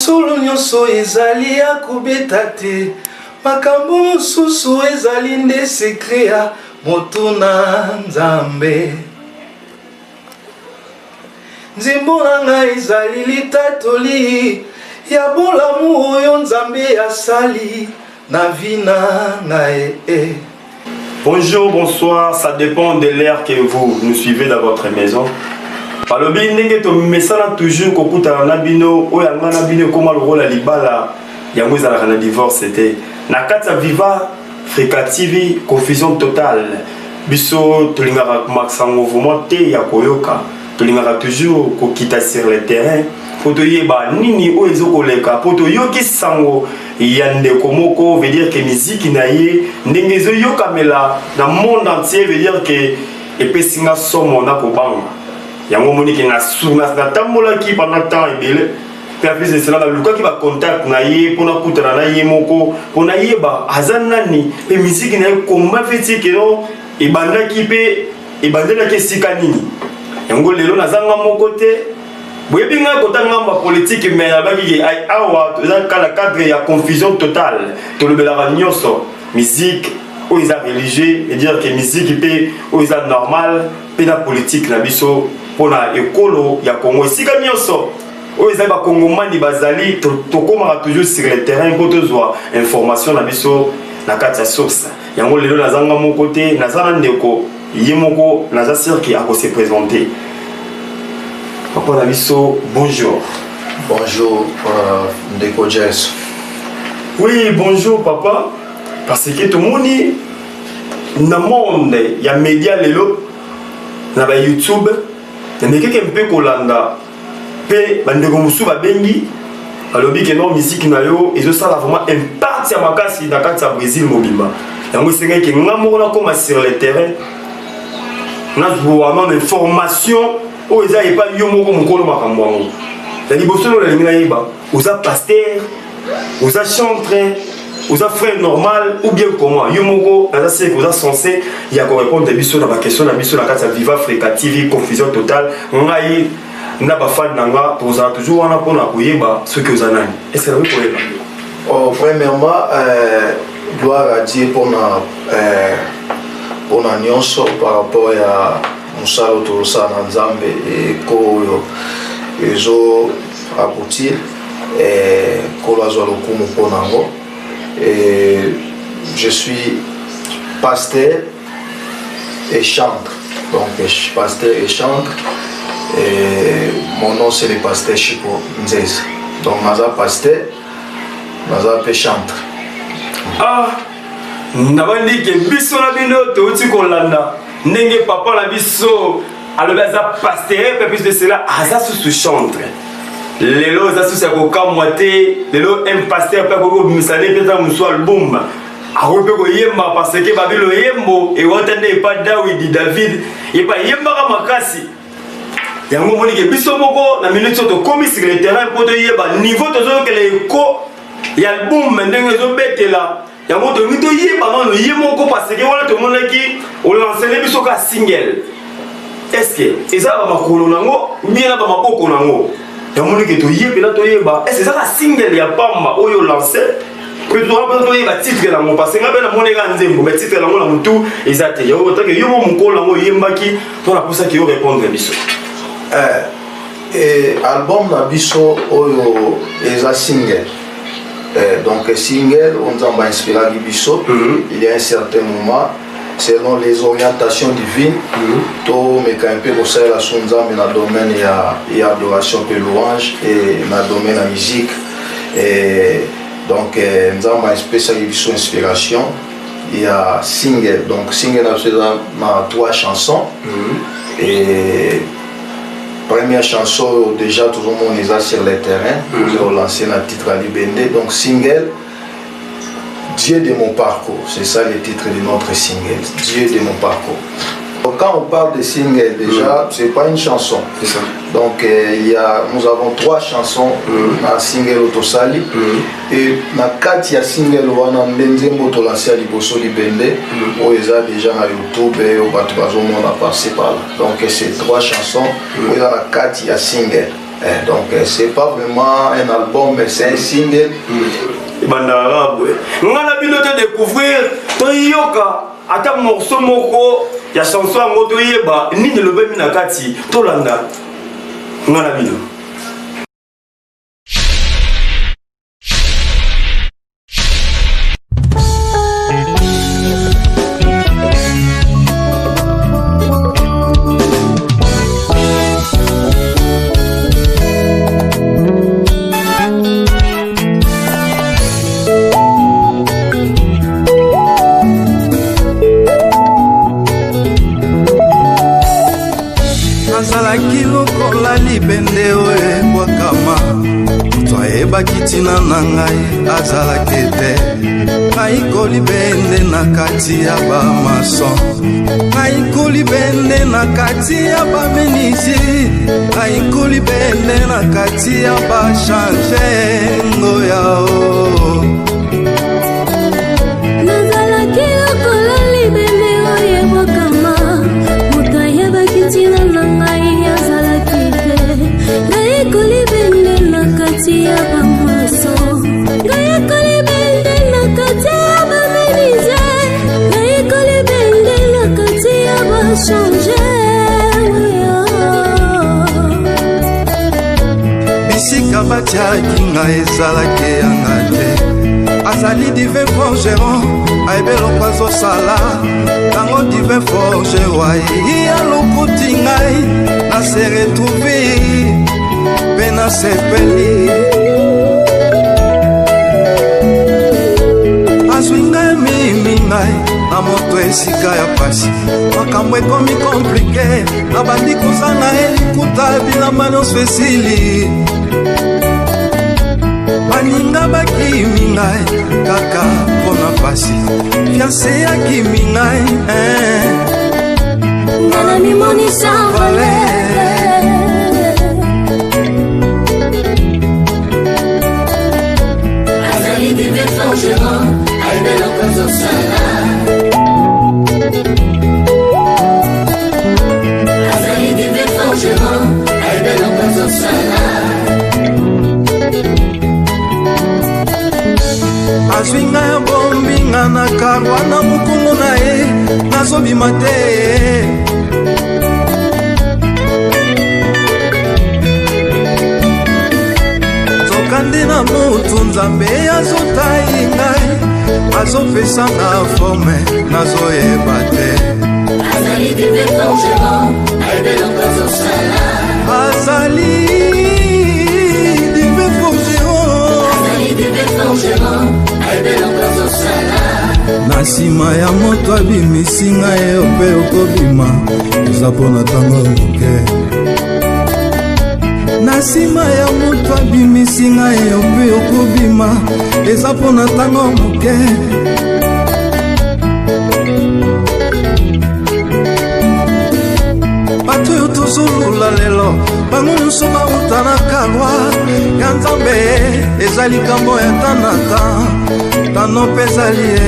mosolo nyonso ezali ya kobeta te makambo mosusu ezali nde sekre ya moto na Nzambe nzembo na ngai ezali litatoli ya bolamu oyo Nzambe asali na vi na ngai. Bonjour, bonsoir, ça dépend de l'heure que vous nous suivez dans votre maison. Par le bien n'engagez to messala toujours kokuta na bino o yanga na bino koma le rôle libala yango ezala na divorce c'était na kata viva fréquative confusion totale biso tolingaka masango vraiment te ya koyoka tolingaka toujours kokita sur le terrain po toyeba nini o ezokoleka po toyoki sango ya ndeko moko veut dire que musique na ye ndenge ezoyokamela na monde entier veut dire que epesinga somo na kobanga yango monique na sourna na tambola ki pendant temps ebele puis après c'est cela le qui va contact na ye pona kutana na ye moko pona yeba azanani pe musique na komba feti ke no ebandaki pe ebandaki sika nini yango lelo nazanga moko te boyebi nga kotanga ma politique mais abaki ai awa za kala cadre ya confusion totale to le bela nyonso musique ou ils a religieux et dire que musique pe ou ils a normal pe na politique na biso pona ekolo ya Congo sika nyonso o ezali ba kongomani bazali tokoma toujours sur le terrain pour tozwa information na biso na kati ya source yango lelo nazanga mon côté nazana ndeko yemoko naza cirque a se présenter papa na biso bonjour. Bonjour ndeko Jess. Oui bonjour papa parce que tout le monde na monde ya média lelo na ba YouTube mais quelqu'un peut kolanda pe bandeko musu ba bengi alobi ke non musique na yo ezo sala vraiment impact ya makasi na kati ya Brésil mobimba yango senga ke ngamo na koma sur le terrain na vraiment information o eza e pa yo moko mokolo makambo ngo la liboso na linga yeba oza pasteur oza chantre oza frère normal ou bien comment yo moko na c'est que oza censé ya ko répondre biso na ba question na biso na kati ya viva fréquative confusion totale ngai na ba fan nanga posa toujours wana pona koyeba ce que vous nani est-ce que vous pouvez oh premièrement gloire à Dieu pour na nyonso par rapport à musalo to sa na Nzambe et ko yo ezo aboutir ko la zo lokumu pona ngo et je suis pasteur et chantre donc pasteur et chantre. Et mon nom c'est le pasteur Chico Nzez. Donc naza pasteur, naza pe chantre. Ah, nabandi ke biso na bino to uti kolanda. Ndenge papa na biso alobi aza pasteur pe plus de cela aza sous chantre. Lelo aza sous ko kamwate, lelo un pasteur pe ko misale pe ta muso album. Awo pe ko yemba parce que babilo yembo e wotende pa David e pa yemba ka makasi. Yango moni ke biso moko na minute to komi sur le terrain pour te yeba niveau to zo ke le ko ya album ndenge zo betela yango to mito yeba no yemoko parce que wala to monaki o lancer biso ka single est-ce que eza ba makolo nango bien ba maboko nango yango moni ke to yeba to yeba est-ce eza ka single ya pamba oyo lancer que tu vas pas yeba titre nango parce que ngabela moneka nzembo mais titre nango na mutu ezate yango to ke yo mokolo nango yembaki to na posa ki yo répondre biso. Et album na biso oyo eza single donc single on s'en va inspirer biso il y a un certain moment selon les orientations divines to me ka un peu ça la sonzambe na domaine ya adoration et louange et na domaine la musique et donc on s'en va inspirer biso inspiration il y a single donc single na 3 chansons et première chanson déjà tout le monde est sur le terrain pour lancer un titre à Libende donc single Dieu de mon parcours c'est ça le titre de notre single Dieu de mon parcours. Donc, quand on parle de single déjà c'est pas une chanson donc nous avons 3 chansons na single Otosali et na 4 ya single wana ndenzembo to lancer à liboso Libende où ils a déjà na YouTube au bato bazomona passer par là donc c'est 3 chansons où il y a 4 ya single Donc c'est pas vraiment un album, mais c'est un single. Bandara, on a pu te découvrir, Toyoka, à ta morceau moko, il y a chanson à Motoyeba, ni de l'obé minakati, Tolanda. On a vu. Kitina na ngai azalaki te ngai kolibende na kati ya bamason ngai kolibende na kati ya bamenisie ngai kolibende na kati ya bachange ngoyao nazalaki lokola libende oyebwakama moto ayeba kitina na ngai azalaki te ngai kolibende na kati ya bisika batiaki ngai ezalaki yanga te azali divin forgeron ayebeloko azosala tango divin forgeron ayi alokoti ngai nase retrouve mpe nasepeli azwi ngai mimi ngai na moto esika ya pasi makambo ekomi komplike nabandi kozanga elikuta bilamba nyonso esili baninga bakimi ngai kaka mpona pasi fianse yakimi ngai ngana mimonisa azali dive forgeron ayebeloko azosala azali dive forgeron ayebeloko azosala azwi ngai abombinga na karwa na mokongo na ye nazobima te zokande na motu nzambe azotai ngai azopesanga forme nazoyeba te azali dive forgeron ayebeloko azosala azali dive forgeron na nsima ya moto abimisi ngai yo mpe okobima eza mpona ntango moke na nsima ya moto abimisi ngai yo mpe okobima eza mpona ntango moke bato oyo tozolula lelo bango nyonso bauta na kalwa ya nzambe eza likambo ya tanata tano mpe ezali ye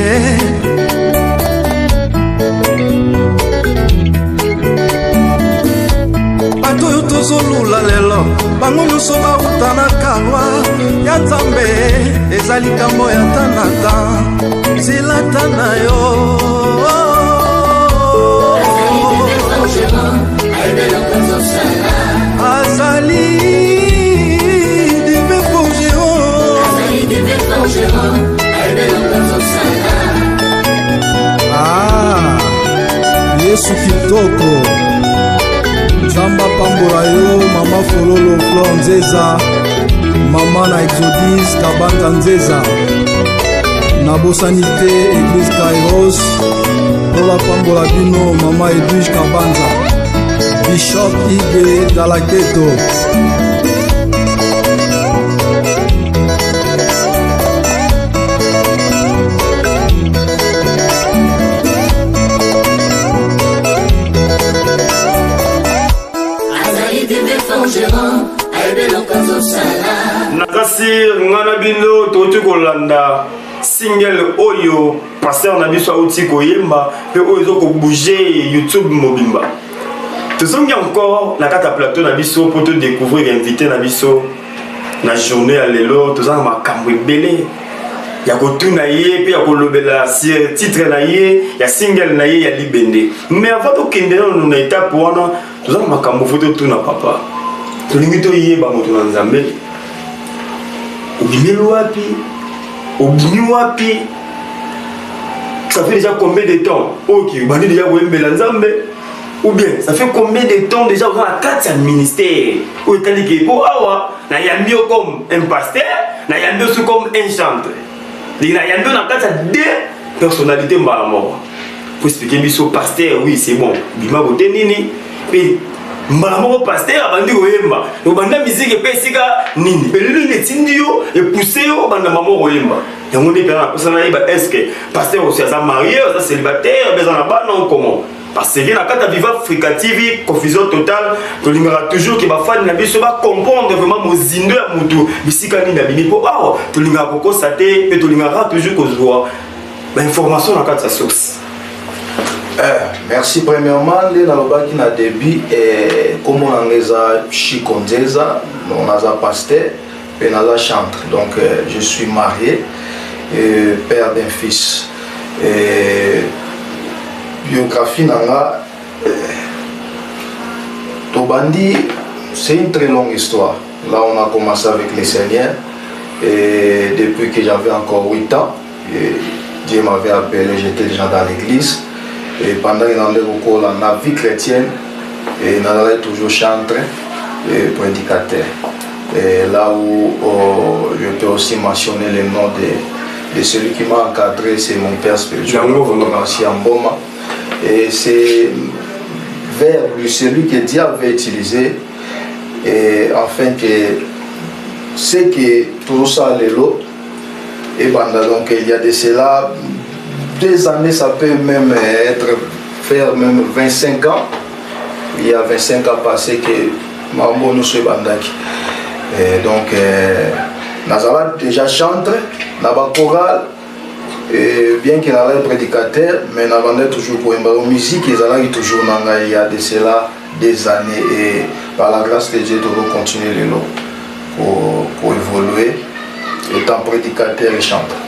bato oyo tozolula lelo bango nyonso bauta na kalwa ya nzambe eza likambo ya tanata zilata na yo azali dive forgeron yesu kitoko nzamba pambola yo mama fololo flor nzeza mama na exodis kabanza nzeza nabosani te eglise kairos mpo bapambola bino mama edwige kabanza bishop ige dalaketo nakasi ngana bino toti kolanda single oyo pasteur na biso auti koyemba mpe oyo ezokobouge YouTube mobimba Tout ça encore, la carte à plateau na biso pour te découvrir, inviter na biso na journée à l'élo, tout ça ma cambre belé. Ya ko tuna yé, puis ya ko lobela titre na yé, ya single na yé, ya libende. Mais avant de kende na étape wana, tout ça ma cambre photo tuna papa. To limito yé ba moto na Nzambe. Obimelo wapi? Obimi wapi? Ça fait déjà combien de temps? Ok, bandi déjà wembela Nzambe. Ou bien, ça fait combien de temps déjà dans la carte ministère? Où est-ce que pour awa, na yambi comme un pasteur, na yambi aussi comme un chanteur. Na yambi na carte deux personnalités mbalamoro. Pour expliquer biso pasteur, oui c'est bon. Bima bote nini? Puis mbalamoro pasteur abandi oyemba. Donc banda musique pe sika nini? Pe lulu netindi yo et pousser yo banda mamo oyemba. Yango de pena personne na ba est-ce que pasteur aussi ça marié, ça célibataire, besoin na ba non comment? Parce que la carte Viva Africa TV, confusion totale, que l'on aura toujours qui va faire la vie, va comprendre vraiment mon zindo à mon bisikani na bini pour ah, tout l'on aura constaté et tout l'on aura toujours qu'on voit l'information dans la carte source. Merci premièrement, les nalobaki na début et comme on a les chikondeza, on a les pasteur et on a les chantre. Donc je suis marié, père d'un fils. Biographie nanga Tobandi, c'est une très longue histoire. Là on a commencé avec les Seigneurs et depuis que j'avais encore 8 ans, Dieu m'avait appelé, j'étais déjà dans l'église et pendant que j'étais dans la vie chrétienne et j'allais toujours chanter et prédicateur. Et là où je peux aussi mentionner le nom de celui qui m'a encadré, c'est mon père spirituel, l'ancien Mboma. Et c'est vers lui, celui que Dieu avait utilisé, et afin que ce que tout ça est là, et donc il y a de cela, 2 années, ça peut même faire même 25 ans. Il y a 25 ans passés que maman nous soit bandaki. Et donc, Nazala déjà chante, dans la chorale. Et bien qu'il y ait prédicateur, mais nous avons toujours pour une musique, il toujours il y a de cela des années et par la grâce de Dieu, nous allons continuer les lots pour évoluer étant prédicateur et chanteur.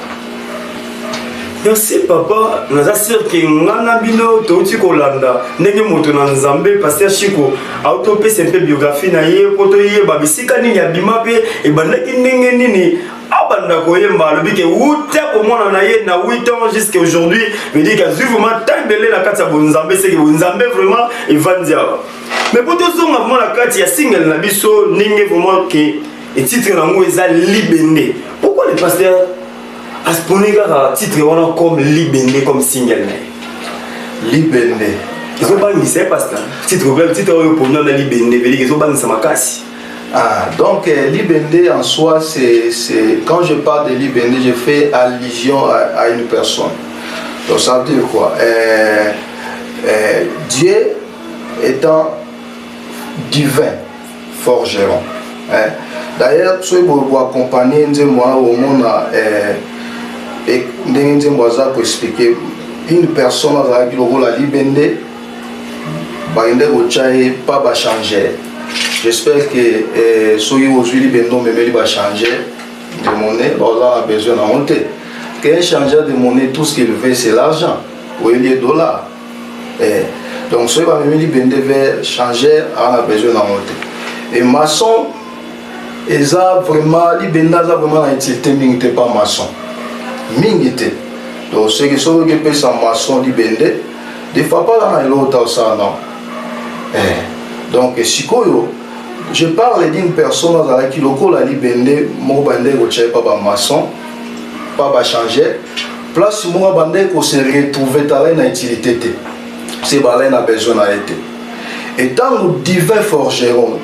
Merci papa, nous avons sûr que nous avons tout Kolanda, nous avons Nzambe, pasteur Chiko, autopé c'est un peu biographie naie, poto yé, babisika ni yabima pe, et bandaki nini. Abanda koyemba le bike wuta pour moi na 8 ans jusqu'à aujourd'hui me dit que vraiment tant belé la carte Nzambe c'est que Nzambe vraiment il va dire mais pour tout ça vraiment la carte ya single na biso ninge vraiment que et titre na ngo eza libende. Pourquoi le pasteur a sponé ka titre on comme libende comme single na libende ils ont pas mis c'est pasteur titre pour nous na libende veut dire qu'ils ont pas mis ça makasi. Ah, donc l'Ibende en soi, c'est quand je parle de l'Ibende, je fais allusion à une personne. Donc ça veut dire quoi? Dieu étant divin, forgeron. D'ailleurs, si vous accompagnez moi au monde, et pour expliquer une personne qui a la Libende, pas changer. J'espère que ceux aujourd'hui va changer de monnaie, on a besoin de monter. Qu'un changeur de monnaie, tout ce qu'il veut, c'est l'argent, ou les dollars. Donc ceux qui veulent changer, on a besoin de monter. Et maçon, ils ont vraiment, l'utilité, mais ils pas maçon. Mingité. Donc ceux qui sont maçon, des fois pas dans l'autre, ça non. Donc, si je parle d'une personne qui a libéré, pas maçon, pas changer, place moi bandé qu'on se retrouve dans la utilité. C'est balai a besoin d'être. Et tant que divin forgeron,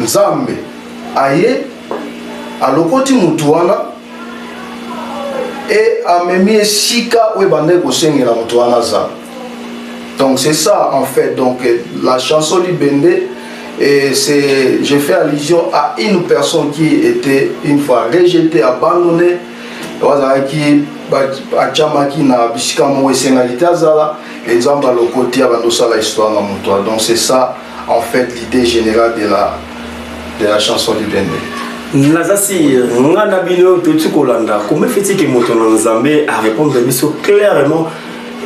Nzambe, aye, à l'okoti mutuana, et à même sika ou bandé qu'on se la mutuana za. Donc c'est ça en fait, donc la chanson Libende, et c'est, je fais allusion à une personne qui était une fois rejetée, abandonnée, qui a et zamba le côté avant ça la histoire dans mon. Donc c'est ça en fait l'idée générale de la chanson libende. Nazasi ngana bino totu kolanda comment fait-il que moto nzambe a répondre à biso clairement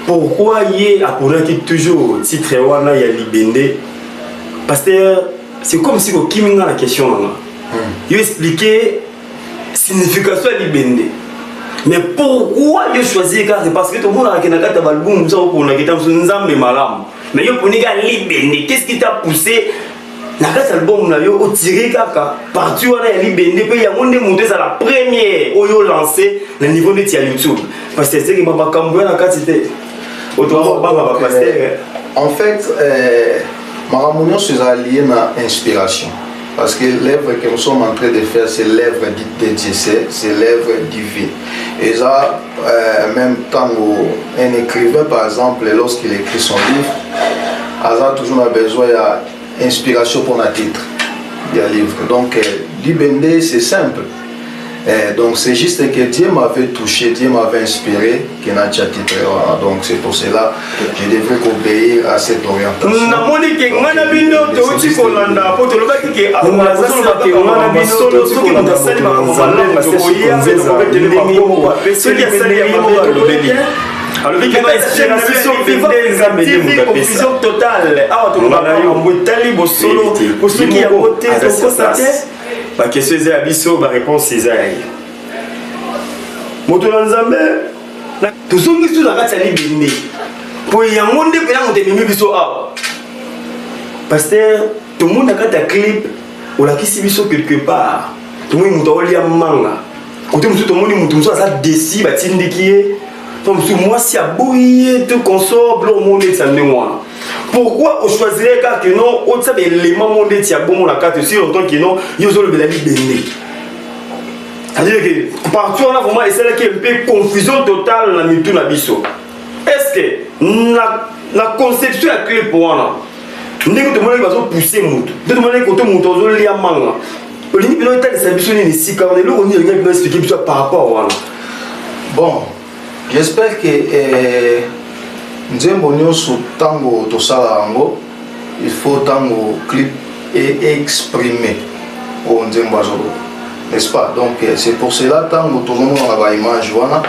pourquoi yé aponaki toujours titre wana ya libende parce que c'est comme si ko kiminga la question là il expliquer signification ya libende mais pourquoi il choisi car c'est parce que tout le monde a kenaka ta album ça pour na kita nzambe malam mais yo ponika libende qu'est-ce qui t'a poussé na kati album na yo tiré kaka partout wana ya libende pe ya monde monter ça la première oyo lancé le niveau de YouTube parce que c'est que baba kambo na kati te auto baba pasteur en fait Maramounion c'est lié à inspiration parce que l'œuvre que nous sommes en train de faire c'est l'œuvre de Dieu c'est l'œuvre divine et ça même temps où un écrivain par exemple lorsqu'il écrit son livre a toujours besoin inspiration pour un titre du livre. Donc, Libende, c'est simple. Donc, c'est juste que Dieu m'avait touché, Dieu m'avait inspiré, qu'il n'a pas titre. Donc, c'est pour cela que je devrais obéir à cette orientation. Alors, il y a une confusion totale. Ah, tout le monde a solo pour ceux qui ont voté la question est abisso, la réponse est aïe. Motolanzambe, tout ce qui est dans la salle libérée. Pour y avoir un monde qui est mis biso ah. Parce que tout le monde a un clip ou la qui biso quelque part. Tout le monde a un manga. Quand tout le monde a décidé de s'indiquer. Donc, moi, si à bouillir, tout consort, blanc, monde, ça ne moi. Pourquoi on choisirait que non, on sait l'élément monde, si à bon, la carte aussi, longtemps que non, il y a le la libéré. C'est-à-dire que partout, on a vraiment essayé qu'il y ait un peu confusion totale dans le tout nabiso. Est-ce que la conception est clé pour moi? Nous devons pousser le monde. Nous devons pousser le monde. Nous devons pousser le monde. Nous devons pousser le monde. Nous devons expliquer par rapport à bon. J'espère que Nzembo Nyonso tango tosala yango il faut tango clip et exprimer pour Nzembo azolo n'est-ce pas donc c'est pour cela tango tozomona na ba image wana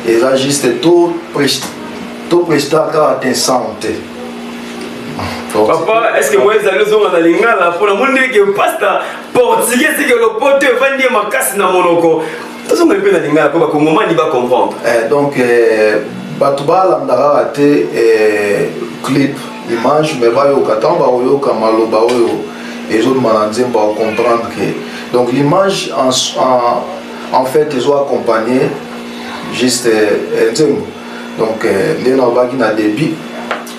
et là juste tout presta ka attention papa est-ce que moi ezali zonga na lingala pour la monde que pasta portugais c'est que le pote vandi makasi na monoko. Donc, Batouba Landara a été clip, image, mais les autres maladies vont comprendre que. Donc, l'image, en fait, ils ont accompagné juste donc, n'a débit.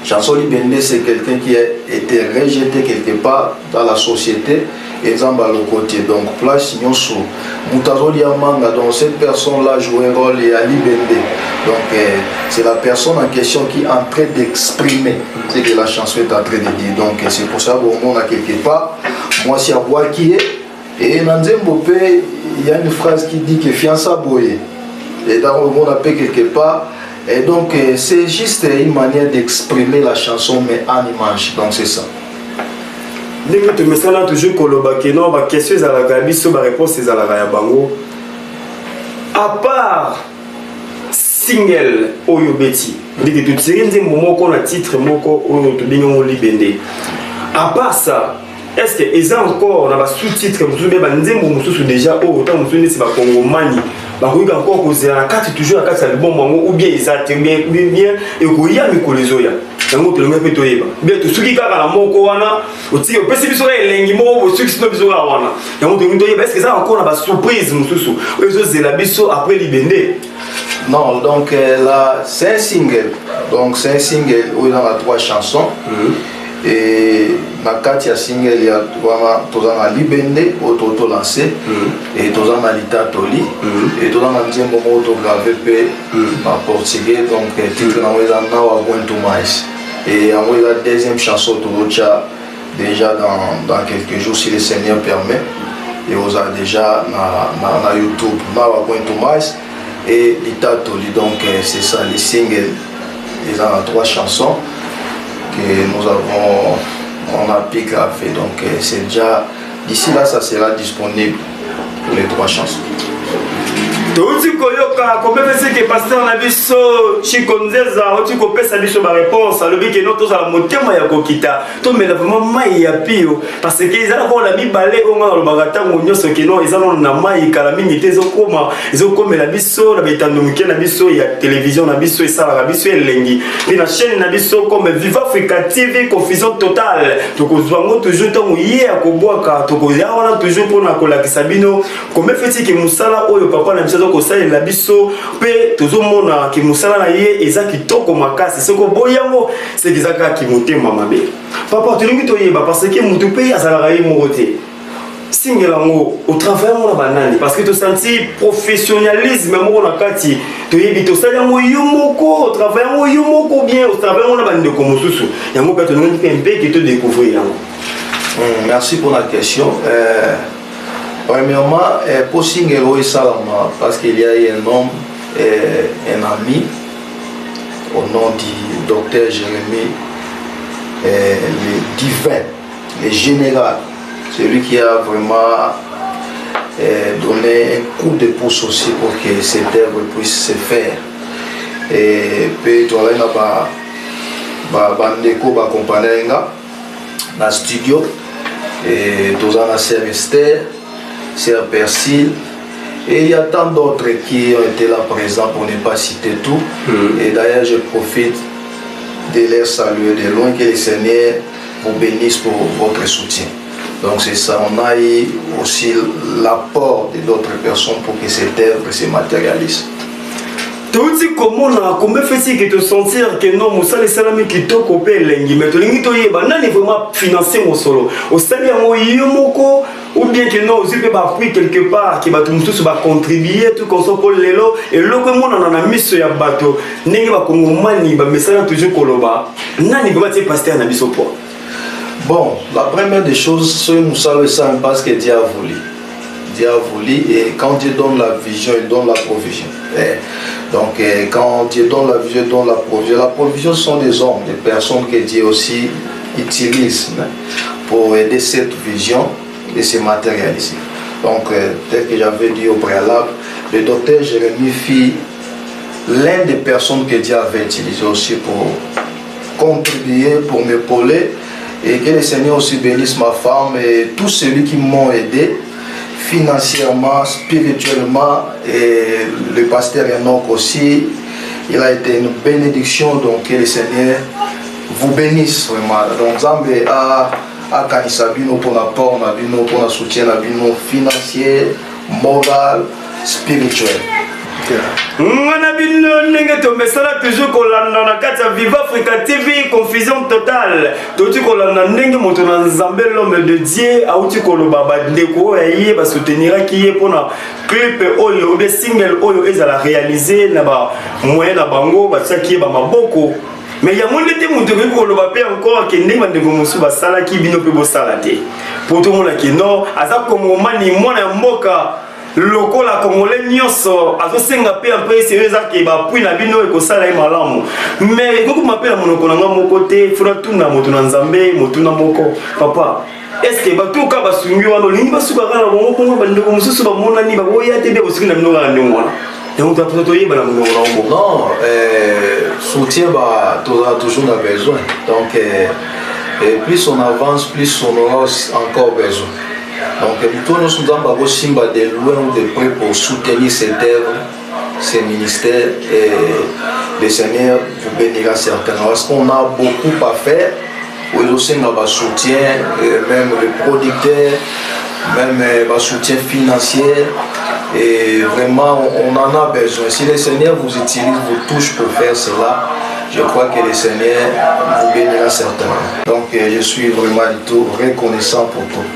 Chanson Libende, c'est quelqu'un qui a été rejeté quelque part dans la société. Et Zamba le côté donc place Nyonso Moutazoli Amanga donc cette personne là joue un rôle et à Libende donc c'est la personne en question qui est en train d'exprimer ce que la chanson est en train de dire donc c'est pour ça qu'on a quelque part moi si à bois qui est et dans Nzembo il y a une phrase qui dit que fiança boye et dans le monde appelle quelque part et donc c'est juste une manière d'exprimer la chanson mais en image donc c'est ça. Dès que tu me sens là toujours kolobaki non ma question est à la gabiso ma réponse est à la bango à part single oyo beti dès que tu tires des moments qu'on a titre moko oyo to bingo libende à part ça est-ce que ils ont encore on a sous-titre mususu be banzembo mususu déjà autant mususu c'est ba congomani ba kuika encore causer la carte toujours la carte album bango ou bien ils a bien et ko ya mikolezo ya yango to ngapé to yeba bien to suki kaka na moko wana otiki opesi biso elengi moko bo suki sino biso wana yango to ngindo yeba est-ce que ça encore na ba surprise mususu oyo zela biso après libende. Non, donc là c'est un single donc c'est un single où il y a 3 chansons et ma carte ya single il y a tozana libende auto lancé et tozana lita toli et tozana nzembo moto gravé pe en portugais donc titre na weza na wa going to mais et en la deuxième chanson tolocha déjà dans quelques jours si le Seigneur permet et on a déjà na YouTube na wa going to mais et lita toli donc c'est ça les singles ils ont 3 chansons que on a pu graver. Donc c'est déjà, d'ici là, ça sera disponible pour les 3 chansons. Touti koyoka komepesi ke pasteur na biso Chikonzeza oti kopesa biso ba réponse alobi ke no tozala motema ya kokita to mela vraiment mai ya pio parce que ezala ko la mibale onga na lobaka tango nyoso ke no ezala na mai kala mingi te ezokomela biso na bitando muke na biso ya télévision na biso esala na biso elengi ni na chaîne na biso comme Viva Africa TV confusion totale tokozwango toujours tango ye akobwaka tokoyawana toujours pona kolakisa bino komefeti ke musala oyo papa na biso kosalela biso pe tozomona ki musala na ye eza kitoko makasi soko boyango c'est kizaka ki motema mabe papa tolingi toyeba parce que mutu pe azalaka ye moko te singelango au travail na banani parce que to senti professionnalisme moko na kati toyebi to sala yango yo moko au travail yango yo moko bien au travail na bande ko mususu yango pe tolingi pe mpe ki to découvrir yango. Merci pour la question. Premièrement, pour Singelo et Salama, parce qu'il y a un homme, un ami, au nom du docteur Jérémy, le divin, le général, celui qui a vraiment donné un coup de pouce aussi pour que cette œuvre puisse se faire. Et puis, tu as bandeko accompagné dans le studio, et tu as la Esther, Sœur Persil, et il y a tant d'autres qui ont été là présents pour ne pas citer tout. Et d'ailleurs, je profite de les saluer de loin, que le Seigneur vous bénisse pour votre soutien. Donc c'est ça, on a eu aussi l'apport d'autres personnes pour que cette œuvre se matérialise. Touti komona kombe fesi que te sentir que non musala salami kitoko pe lengi mais tolingi to yeba nani vraiment financer mon solo au sali yango yomoko ou bien que non aussi peut ba appui quelque part qui ba tout mususu ba contribuer tout comme ça pour lelo et loko mona na miso ya bato ndenge ba kongomani ba mesala toujours koloba nani ba ti pasteur na biso po. Bon, la première des choses c'est musala ça parce que Dieu a voulu. Dieu a voulu et quand Dieu donne la vision, il donne la provision. Donc quand Dieu donne la vision, il donne la provision. La provision sont des hommes, des personnes que Dieu aussi utilise pour aider cette vision de se matérialiser. Donc tel que j'avais dit au préalable, le docteur Jérémy fit l'un des personnes que Dieu avait utilisé aussi pour contribuer, pour m'épauler et que le Seigneur aussi bénisse ma femme et tous ceux qui m'ont aidé financièrement, spirituellement, et le pasteur Enoch aussi, il a été une bénédiction, donc que le Seigneur vous bénisse vraiment. Donc Zambé a Kanisabino pour l'apport, pour le soutien financier, moral, spirituel. Ngana bino ndenge to mesala toujours kolanda na kati ya Viva Africa TV confusion totale toti kolanda ndenge moto na Nzambe l'homme de Dieu auti koloba ba ndeko ya ye ba soutenir ki ye pona clip oyo be single oyo ezala réaliser na ba moyen na bango ba tsaki ba maboko mais ya monde te moto ko koloba pe encore ke ndenge ndeko musu ba sala ki bino pe bo sala te pour tout monde ki non aza kongomani mwana ya mboka loko la congolais nyonso azosenga pe un peu sérieusement ke ba puis na bino ekosala e malamu mais koko mapela monoko na moko te fura tuna moto na Nzambe moto na moko papa est-ce que ba tuka ba sungi wana lingi ba suka kana bongo bongo ba ndeko mususu ba mona ni ba boya te be bosuki na bino kana ndongwana donc tu as toyé ba na monoko na moko non soutien ba toujours na besoin donc et plus on avance plus on aura encore besoin. Donc nous sommes de loin ou de près pour soutenir cette œuvre, ces ministères et le Seigneur vous bénira certainement. Parce qu'on a beaucoup à faire, oui aussi on a soutien, même les producteurs, même un soutien financier et vraiment on en a besoin. Si le Seigneur vous utilise, vous touche pour faire cela, je crois que le Seigneur vous bénira certainement. Donc je suis vraiment du tout reconnaissant pour tout.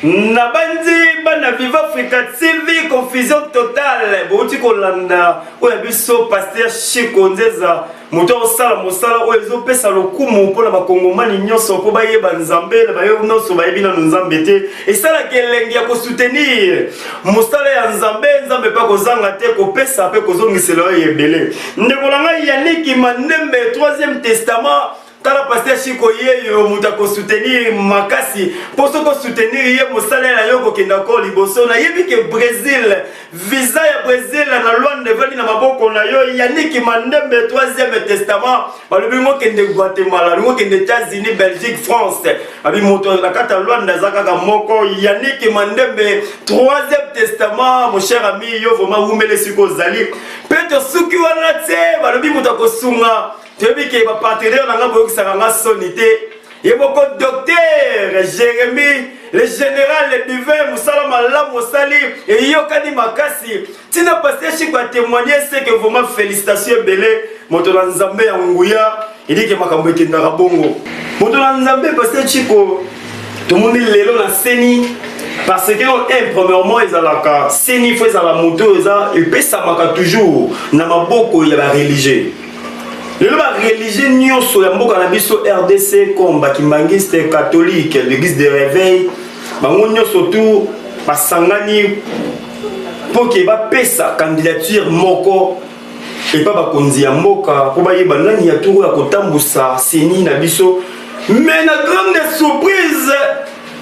Nabandi bana Viva Africa TV confusion totale bouti kolanda oya biso pasteur Chico Nzeza moto osala mosala oyo ezopesa lokumu mpona bakongomani nyonso mpo bayeba nzambe na bayo nyonso bayebi na nzambe te esalaka elengi ya kosoutenir mosala ya nzambe nzambe mpe kozanga te kopesa mpe kozongisela oyo ebele ndeko na ngai Yannick Mandembe 3e testament tala pasteur Chico yeyo muta ko soutenir makasi poso ko soutenir ye mosala la yoko kenda ko liboso na yebi ke Brésil visa ya Brésil na Luanda vali na maboko na yo Yannick Mandembe 3e testament balobi ngo kende Guatemala ngo kende États-Unis Belgique France abi moto na kata Luanda zaka ka moko Yannick Mandembe 3e testament mon cher ami yo vraiment wumele siko zali peto suki wana te balobi muta ko sunga Tebi ke ba partenaire na ngabo kisaka nga sonité yeboko docteur Jérémy le général le divin musala malamu sali et yokani makasi tina pasteur Chico a témoigné c'est que vraiment félicitations belé moto na nzambe ya nguya ili ke makambo ekenda bongo moto na nzambe pasteur Chico tout monde lelo na seni parce que premièrement ezalaka seni faut ezala moto eza epesa maka toujours na maboko ya ba religieux. Le religieux nyonso ya mboka na biso RDC comme bakimbangiste catholique l'église de réveil bango nyonso tout basangani pour que ba pesa candidature moko et pas bakonzi ya mboka pour bayeba nani ya turu ya kotambusa seni na biso mais na grande surprise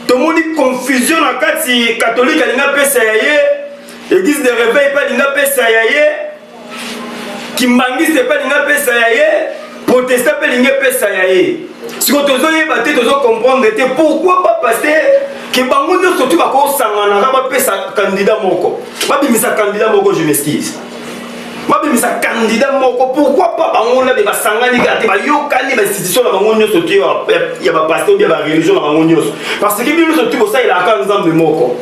tout le monde confusion na kati catholique alinga pesa ya ye église de réveil pas linga pesa ya ye Kimbangiste pas linga pesa ya ye protestant pas linga pesa ya ye si on tozo yeba te tozo comprendre te pourquoi pas passer que bango no surtout ba ko sangana ba pesa candidat moko ba bimisa candidat moko je m'excuse ba bimisa candidat moko pourquoi pas bango na ba sangani ga te ba yokani ba institution na bango no surtout ya ba pasteur bien ba religion na bango nyonso parce que bino surtout ko ça il a ka nzambe moko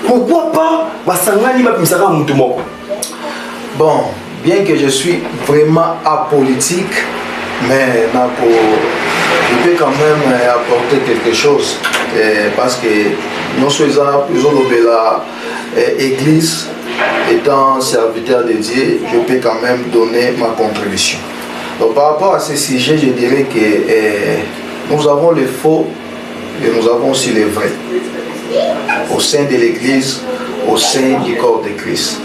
pourquoi pas ba sangani ba bimisa ka mutu moko bon. Bien que je suis vraiment apolitique, mais je peux quand même apporter quelque chose. Parce que nous sommes l'église, étant serviteur de Dieu, je peux quand même donner ma contribution. Donc par rapport à ce sujet, je dirais que nous avons les faux et nous avons aussi les vrais. Au sein de l'église, au sein du corps de Christ.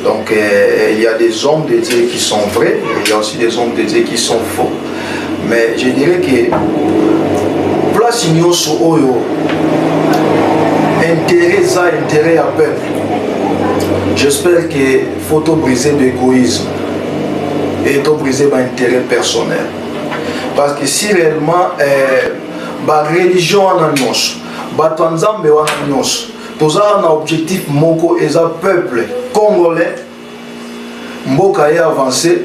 Donc il y a des hommes de Dieu qui sont vrais, il y a aussi des hommes de Dieu qui sont faux. Mais je dirais que place sur Oyo, intérêt à peuple. J'espère que faut briser l'égoïsme et briser l'intérêt personnel. Parce que si réellement la religion en annonce, Batanzambe en annonce, tous un objectif moko et un peuple congolais mboka est avancé.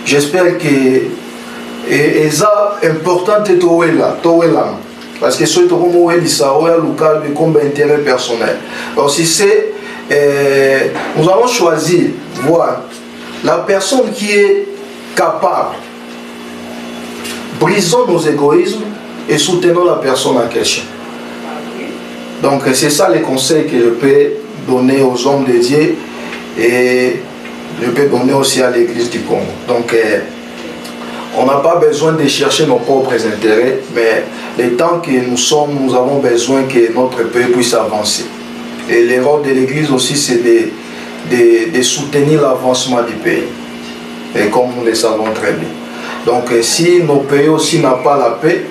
J'espère que et ça important est toela parce que ce tomo est ça local mais comme intérêt personnel. Alors si c'est nous allons choisir voir la personne qui est capable, brisons nos égoïsmes et soutenons la personne en question. Donc c'est ça les conseils que je peux donner aux hommes de Dieu et je peux donner aussi à l'église du Congo. Donc on n'a pas besoin de chercher nos propres intérêts, mais le temps que nous sommes, nous avons besoin que notre pays puisse avancer. Et le rôle de l'église aussi, c'est de soutenir l'avancement du pays. Et comme nous le savons très bien. Donc si nos pays aussi n'ont pas la paix,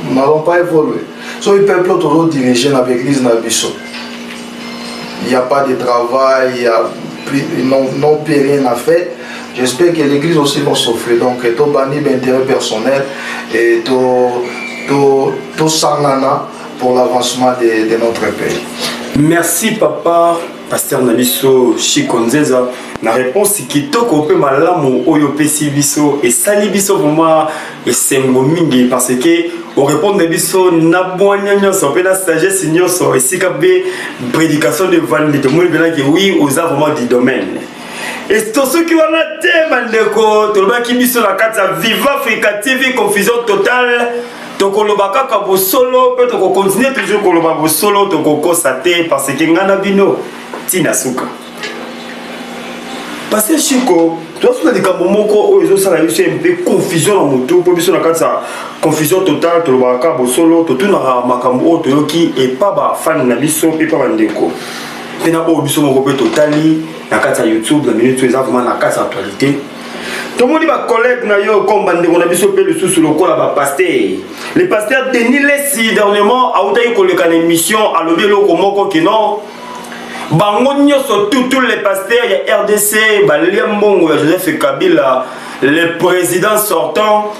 nous n'allons pas évoluer. So, le peuple est toujours dirigé dans l'église Nabiso. Il n'y a pas de travail, il n'y a non plus rien à faire. J'espère que l'église aussi va souffrir. Donc, tout banni d'intérêt personnel et tout sangana pour l'avancement de notre pays. Merci papa, pasteur Nabiso Chico Nzeza. La réponse est que tout peut malamu oyo pesi biso et sali biso vraiment et sengo mingi parce que on répond de biso na boanya nyonso pe na sagesse nyonso et si kabe prédication de vanité moi bien que oui aux vraiment du domaine. Et tout ce qui va la thème ndeko to ba ki biso la carte Viva Africa TV confusion totale tokoloba kaka bosolo pe toko continuer toujours koloba bosolo toko constater parce que ngana bino tina suka parce que chiko toi sur les kamomoko ozo sala biso un peu confusion na moto po biso na katsa confusion totale toloba kaka bosolo totuna makambo toyoki et pas ba fan na biso pe pas bandeko pena o biso moko pe totali na katsa YouTube na minute exactement na katsa actualité. Tout le monde va collègue na yo comme bande on a biso pe le sous le cola ba pasteur. Le pasteur Denis Lessi dernièrement a outa ko le kan émission a levé lo komoko ki non. Bango nyoso tous les pasteurs il y a RDC, ba Liambongo Joseph Kabila, le président sortant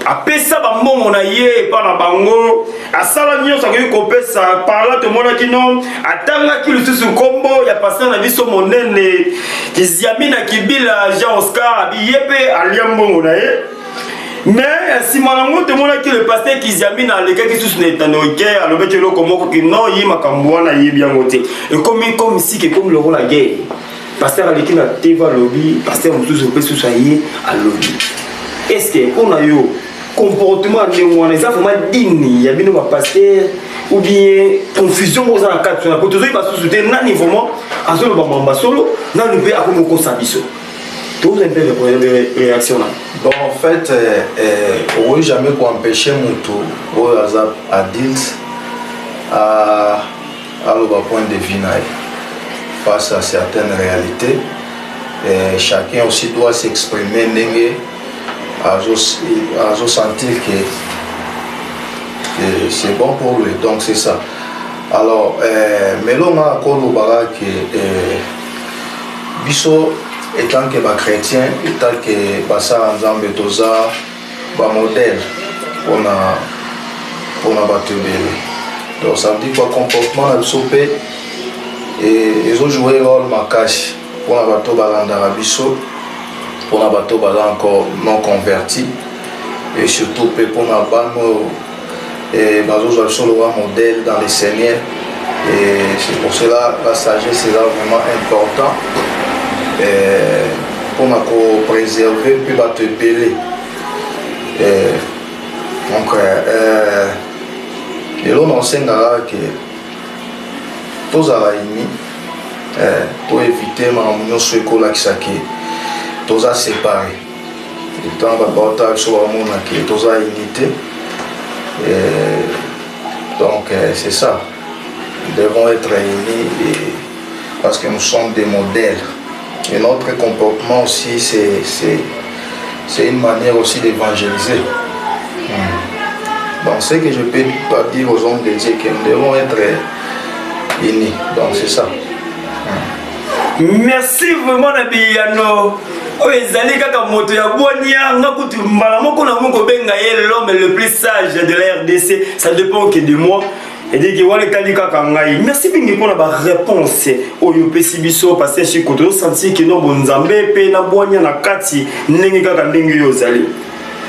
apesa bambongo na ye pa na bango asala nyoso ko kopesa par là tout le monde ki non atanga ki le sous kombo ya pasteur na biso monene Kiziamina Kibila Jean Oscar Abiyepe Aliambongo na ye mais si malango tout le monde ki le pasteur Kiziamina le gars qui sous netanoke alobe ke loko moko ki non yi makambo na ye bien ngote et comme si que comme le rôle la guerre pasteur aleki na teva lobby pasteur mususu pe sous aye à lobby est-ce que on a yo comportement de moi les enfants dignes ya bino ba pasteur ou bien confusion aux en quatre na poteau ba sous-souter na niveau en solo ba mamba solo na nous peut akomoko sabiso tout un peu de réaction là. Bon en fait on jamais pour empêcher moto au hasard adulte à le point de vue face à certaines réalités et chacun aussi doit s'exprimer n'engé à sentir que c'est bon pour lui, donc c'est ça. Alors, Melon a encore que Bisso étant que chrétien, étant que Bassa ensemble toza modèle on a battu. Donc ça veut dire quoi comportement à Bissopé et ils ont joué le rôle makashi pour la bateau balanda Bisso. Pour la bateau encore non converti et surtout pour la bande et sur le modèle dans les Seigneurs et c'est pour cela la sagesse est là vraiment important pour nous préserver puis te péler donc et là on enseigne que tous à la limite pour éviter ma sur école qui tous à séparer. Et tant que sur le monde qui est tous à unité. Donc c'est ça. Nous devons être unis parce que nous sommes des modèles. Et notre comportement aussi, c'est une manière aussi d'évangéliser. Donc ce que je peux pas dire aux hommes de Dieu, que nous devons être unis. Donc c'est ça. Merci vraiment Nabiyano. Ezali kaka moto ya bonia ngakutu mbala moko na moko benga ye l'homme le plus sage de la RDC, ça dépend que de moi. Et dit que wale kali kaka ngai. Merci bingi pour la réponse oyo pesi biso parce que chiko to senti que no bonzambe pe na bonia na kati ndenge kaka ndenge yo zali.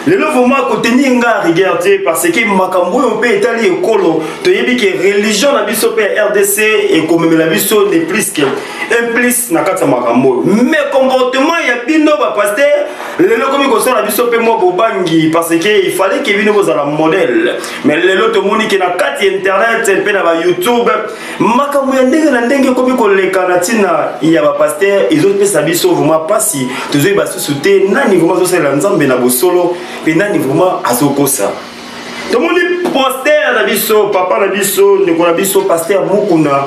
Le nouveau mois côté ninga regarder parce que makambo yo pe etali ekolo to yebi que religion na biso pe RDC et comme la biso n'est plus que implice na kata makambo mais comportement ya bino ba pasteur lelo komi ko sala biso pe mo bobangi parce que il fallait que bino bozala modèle mais lelo to moni que na kati internet pe na ba YouTube makambo ya ndenge na ndenge komi ko lekana tina ya ba pasteur ils ont fait ça biso vraiment pasi tozo ba souté na niveau mazo sala nzambe na bosolo pe na niveau ma azokosa to moni pasteur na biso papa na biso ndeko na biso pasteur Mukuna.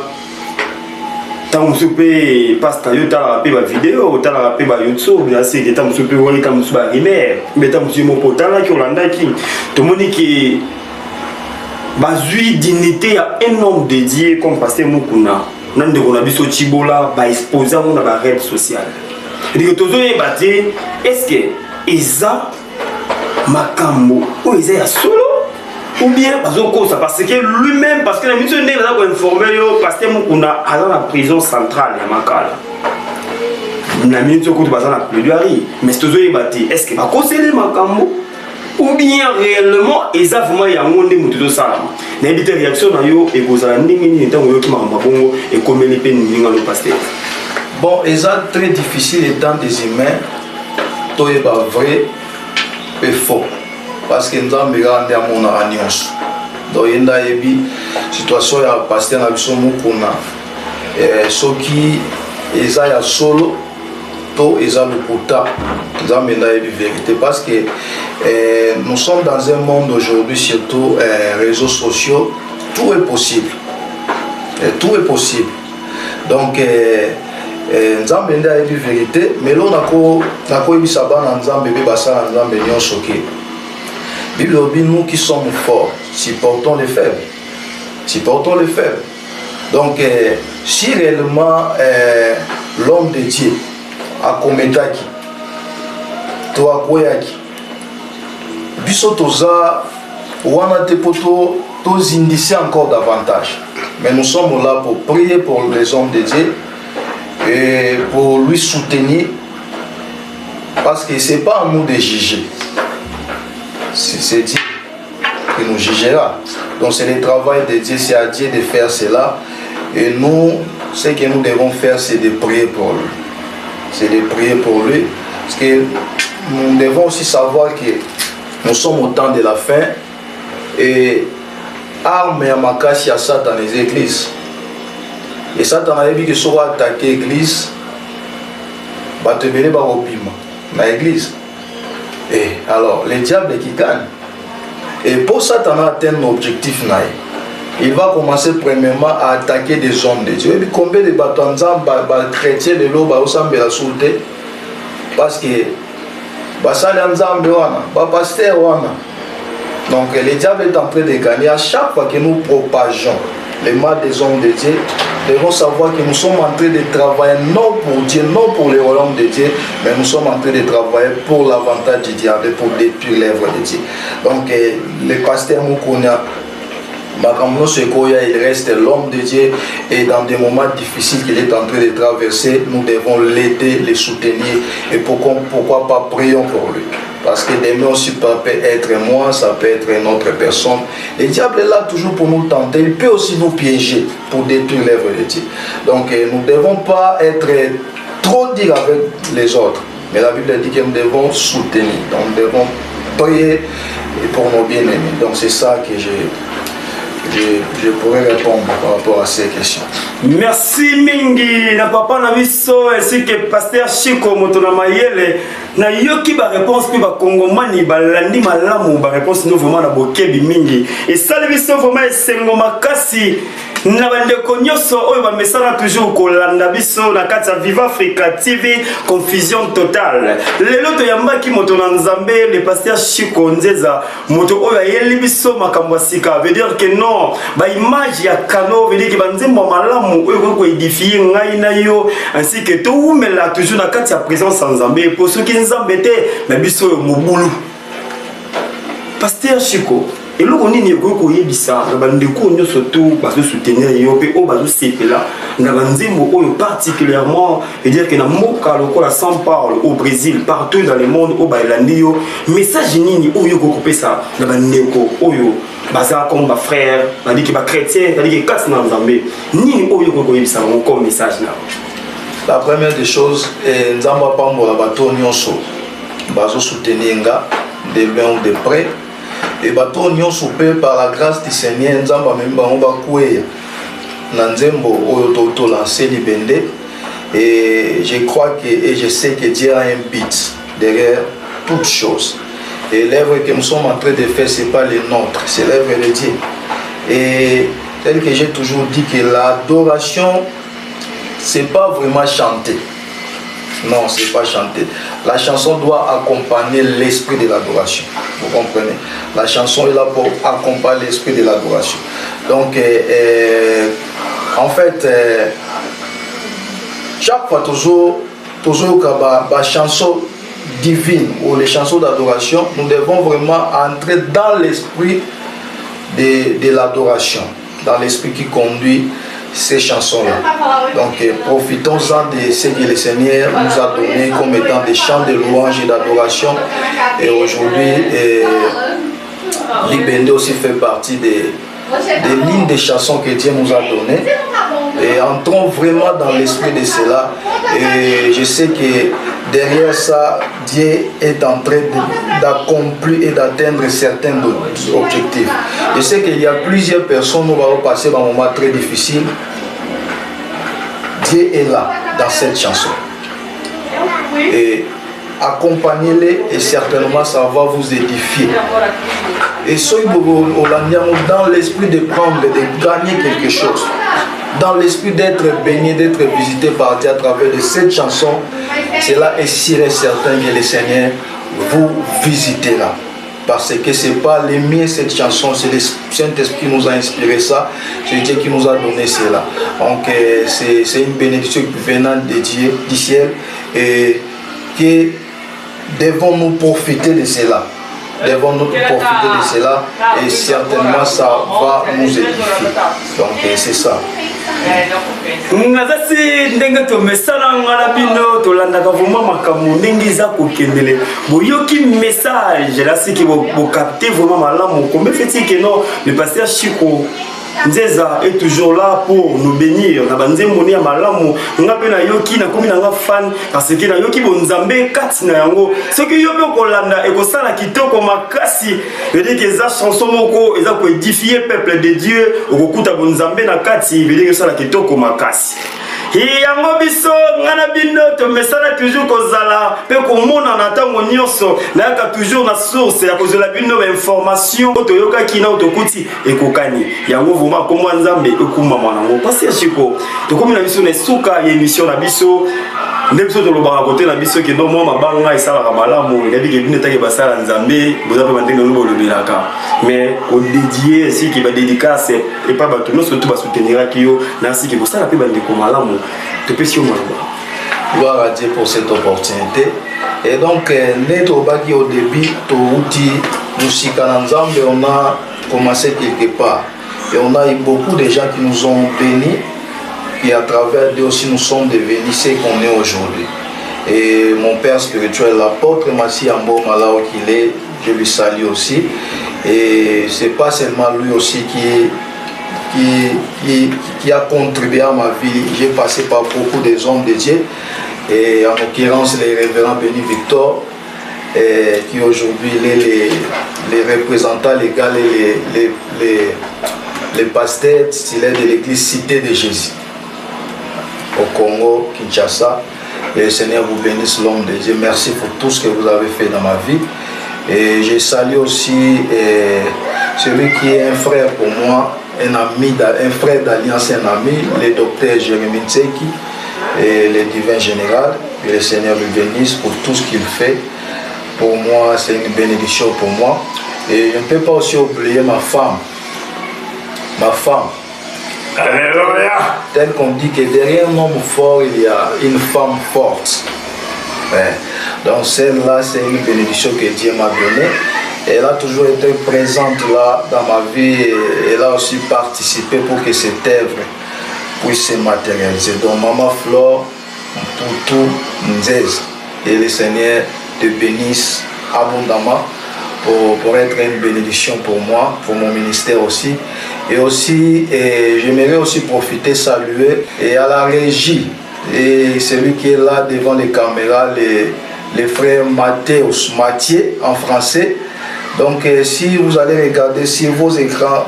Tant que vous pasteur yo tala pe ba vidéo tala pe ba YouTube là c'est tant que vous wali comme ba rimer mais tant que mo potala ki olanda ki to moni ki bazui dignité à un homme dédié comme pasteur Mukuna nan de kona biso Chibola ba exposer on na ba réseau social et que tozo e baté est-ce que Eza makambo ou Eza ya solo ou bien parce que lui-même, parce que la mission n'est pas informé, parce que Mukuna a dans la prison centrale de Makala. La mission est dans la plaidoirie. Mais c'est toujours débattu. Est-ce qu'il va conseiller Makambo ou bien réellement, exactement, il y a un monde qui est ça. Il y a des réactions et vous avez des gens qui ont et comme les peines de pasteur. Bon, c'est très difficile étant des humains, tout est vrai et faux. parce que nous avons regardé à mon alliance. Donc il y a une situation ya pasteur na biso mukuna ceux qui est solo to eza lokuta nous avons une vérité parce que nous sommes dans un monde aujourd'hui surtout réseaux sociaux, tout est possible. Tout est possible. Donc nous avons une vérité mais là on a bisaba na nzambe be basala nzambe nyonso ke Bible dit nous qui sommes forts, supportons les faibles. Supportons les faibles. Donc, si réellement l'homme de Dieu a commis qui, toi quoi qui, bisotoza ou on a des poteaux, tous indiqués encore davantage. Mais nous sommes là pour prier pour les hommes de Dieu et pour lui soutenir, parce que c'est pas à nous de juger. C'est Dieu qui nous jugera. Donc c'est le travail de Dieu, c'est à Dieu de faire cela. Et nous, ce que nous devons faire, c'est de prier pour lui. C'est de prier pour lui. Parce que nous devons aussi savoir que nous sommes au temps de la fin. Et arme et amakasi à Satan les églises. Et Satan a dit que si on va attaquer l'église, il va te venir dans l'église. Et alors, le diable qui gagne. Et pour Satan atteindre l'objectif, il va commencer premièrement à attaquer des hommes de Dieu. Et puis combien de bâtons chrétiens de l'eau ressemblent à la sauter? Parce que pasteur. Donc le diable est en train de gagner. À chaque fois que nous propageons les mal des hommes de Dieu, nous devons savoir que nous sommes en train de travailler non pour Dieu, non pour le royaume de Dieu, mais nous sommes en train de travailler pour l'avantage du diable, pour détruire l'œuvre de Dieu. Donc le pasteur Mukuna, il reste l'homme de Dieu et dans des moments difficiles qu'il est en train de traverser, nous devons l'aider, le soutenir et pourquoi pas prions pour lui. Parce que demain aussi peut être moi, ça peut être une autre personne. Le diable est là toujours pour nous tenter, il peut aussi nous piéger pour détruire l'œuvre de Dieu. Donc nous ne devons pas être trop durs avec les autres, mais la Bible dit que nous devons soutenir, donc nous devons prier pour nos bien-aimés. Donc c'est ça que je pourrais répondre par rapport à ces questions. Merci Mingi, na papa na biso ainsi que pasteur Chico Motona Mayele na yoki ba réponse pe ba kongomani ba landi malamu ba réponse no vraiment na bokebi mingi et ça le biso vraiment esengo makasi na bandeko nyonso oyo ba mesana toujours kolanda biso na kati ya Viva Africa TV confusion totale lelo to yambaki moto na Nzambe le pasteur Chico Nzeza moto oyo ayeli biso makambo sika veut dire que non ba image ya kano veut dire que banzembo malamu oyo ko édifier ngai na yo ainsi que to umela toujours na kati ya présence en Nzambe pour ceux qui Nzambe te na biso mobulu pasteur Chico et le on est ko yebisa na bandeko nyonso to bazo soutenir yo pe o bazo sepela na banzembo oyo particulièrement veut dire que na moka lokola São Paulo au Brésil partout dans le monde au bailandi yo message nini oyo ko kopesa na bandeko oyo baza comme ba frère ba dit que ba chrétien ba dit que kasi na Nzambe nini oyo ko yebisa comme message na. La première des choses est Nzamba pambola bato nyonso bazo soutenir nga de loin ou de près. Et bateau nyonso pe par la grâce du Seigneur Nzamba memba on ba kouya na nzembo oyo to lancer libende et je crois que et je sais que Dieu a un but derrière toutes choses et l'œuvre que nous sommes en train de faire c'est pas le nôtre, c'est l'œuvre de Dieu et tel que j'ai toujours dit que l'adoration c'est pas vraiment chanter. Non, c'est pas chanter. La chanson doit accompagner l'esprit de l'adoration. Vous comprenez? La chanson est là pour accompagner l'esprit de l'adoration. Donc, en fait, chaque fois, toujours la chanson divine ou les chansons d'adoration, nous devons vraiment entrer dans l'esprit de l'adoration, dans l'esprit qui conduit ces chansons-là. Donc profitons-en de ce que le Seigneur nous a donné comme étant des chants de louange et d'adoration. Et aujourd'hui, Libende aussi fait partie des lignes de chansons que Dieu nous a données. Et entrons vraiment dans l'esprit de cela. Et je sais que derrière ça, Dieu est en train d'accomplir et d'atteindre certains objectifs. Je sais qu'il y a plusieurs personnes qui vont passer un moment très difficile. Dieu est là dans cette chanson. Et accompagnez-les et certainement ça va vous édifier. Et soyez dans l'esprit de prendre, de gagner quelque chose. Dans l'esprit d'être béni, d'être visité par Dieu à travers de cette chanson, cela est sûr et certain que le Seigneur vous visitera. Parce que ce n'est pas les miens cette chanson, c'est le Saint-Esprit qui nous a inspiré ça, c'est Dieu qui nous a donné cela. Donc c'est une bénédiction venant de Dieu, du ciel, et que devons-nous profiter de cela. Devons-nous profiter de cela et certainement ça va nous édifier. Donc c'est ça. Nazasi ndenge to mesala ngala bino to landaka vraiment makambo ndenge za kokendele boyoki message là c'est que vous captez vraiment malamu comme fait que non le pasteur Chico Nzeza est toujours là pour nous bénir. Na banze moni ya malamu nga pe na yoki na komi na nga fan parce que na yoki bonzambe kati na yango ce que yo pe kolanda e ko sala kitoko makasi veut dire que za chanson moko eza ko édifier peuple de Dieu okukuta bonzambe na kati veut dire que sala kitoko makasi. Yango biso ngana bino to mesala toujours kozala pe komona na tango nyonso na ka toujours na source ya kozela bino ba information to yoka kina otokuti ekokani yango vuma ko mwanzambe ekuma mwanango parce que Chico to komi na biso na suka ya émission na biso nde biso to lobaka côté na biso ke do mo mabanga isala ka malamu ndebi ke bino take basala nzambe boza pe bandenge no bolobelaka mais au dédié si ki ba dédicace et pas bato no surtout ba soutenir akio na si ki bosala pe bande ko malamu. Gloire à Dieu pour cette opportunité. Et donc, au début, on a commencé quelque part. Et on a eu beaucoup de gens qui nous ont bénis. Et à travers d'eux aussi, nous sommes devenus ce qu'on est aujourd'hui. Et mon père spirituel, l'apôtre Massi Ambo Malao qu'il est, je lui salue aussi. Et c'est pas seulement lui aussi qui a contribué à ma vie. J'ai passé par beaucoup des hommes de Dieu, et en l'occurrence les révérends Béni Victor, qui aujourd'hui les représentants légaux et les pasteurs titulaires de l'église Cité de Jésus au Congo, Kinshasa. Et le Seigneur vous bénisse, l'homme de Dieu. Merci pour tout ce que vous avez fait dans ma vie. Et je salue aussi celui qui est un frère pour moi, un ami, un frère d'alliance, un ami, le docteur Jérémy Tseki, et le divin général. Que le Seigneur lui bénisse pour tout ce qu'il fait. Pour moi, c'est une bénédiction pour moi. Et je ne peux pas aussi oublier ma femme. Ma femme. Alléluia. Tel qu'on dit que derrière un homme fort, il y a une femme forte. Ouais. Donc celle-là, c'est une bénédiction que Dieu m'a donnée. Elle a toujours été présente là dans ma vie et elle a aussi participé pour que cette œuvre puisse se matérialiser. Donc Maman Flore, Mputu Nzez, et le Seigneur te bénisse abondamment pour être une bénédiction pour moi, pour mon ministère aussi. Et aussi, j'aimerais aussi profiter, saluer et à la régie, et celui qui est là devant les caméras, les frères Mathieu en français. Donc si vous allez regarder sur vos écrans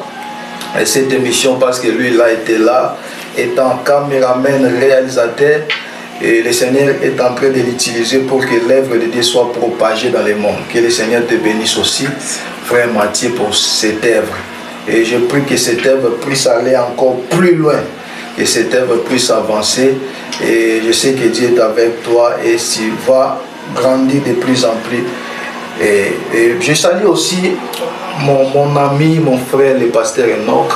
cette émission, parce que lui il a été là, étant caméraman, réalisateur, et le Seigneur est en train de l'utiliser pour que l'œuvre de Dieu soit propagée dans le monde. Que le Seigneur te bénisse aussi, frère Mathieu, pour cette œuvre. Et je prie que cette œuvre puisse aller encore plus loin, que cette œuvre puisse avancer. Et je sais que Dieu est avec toi et tu vas grandir de plus en plus. Et je salue aussi mon ami, mon frère, le pasteur Enoch.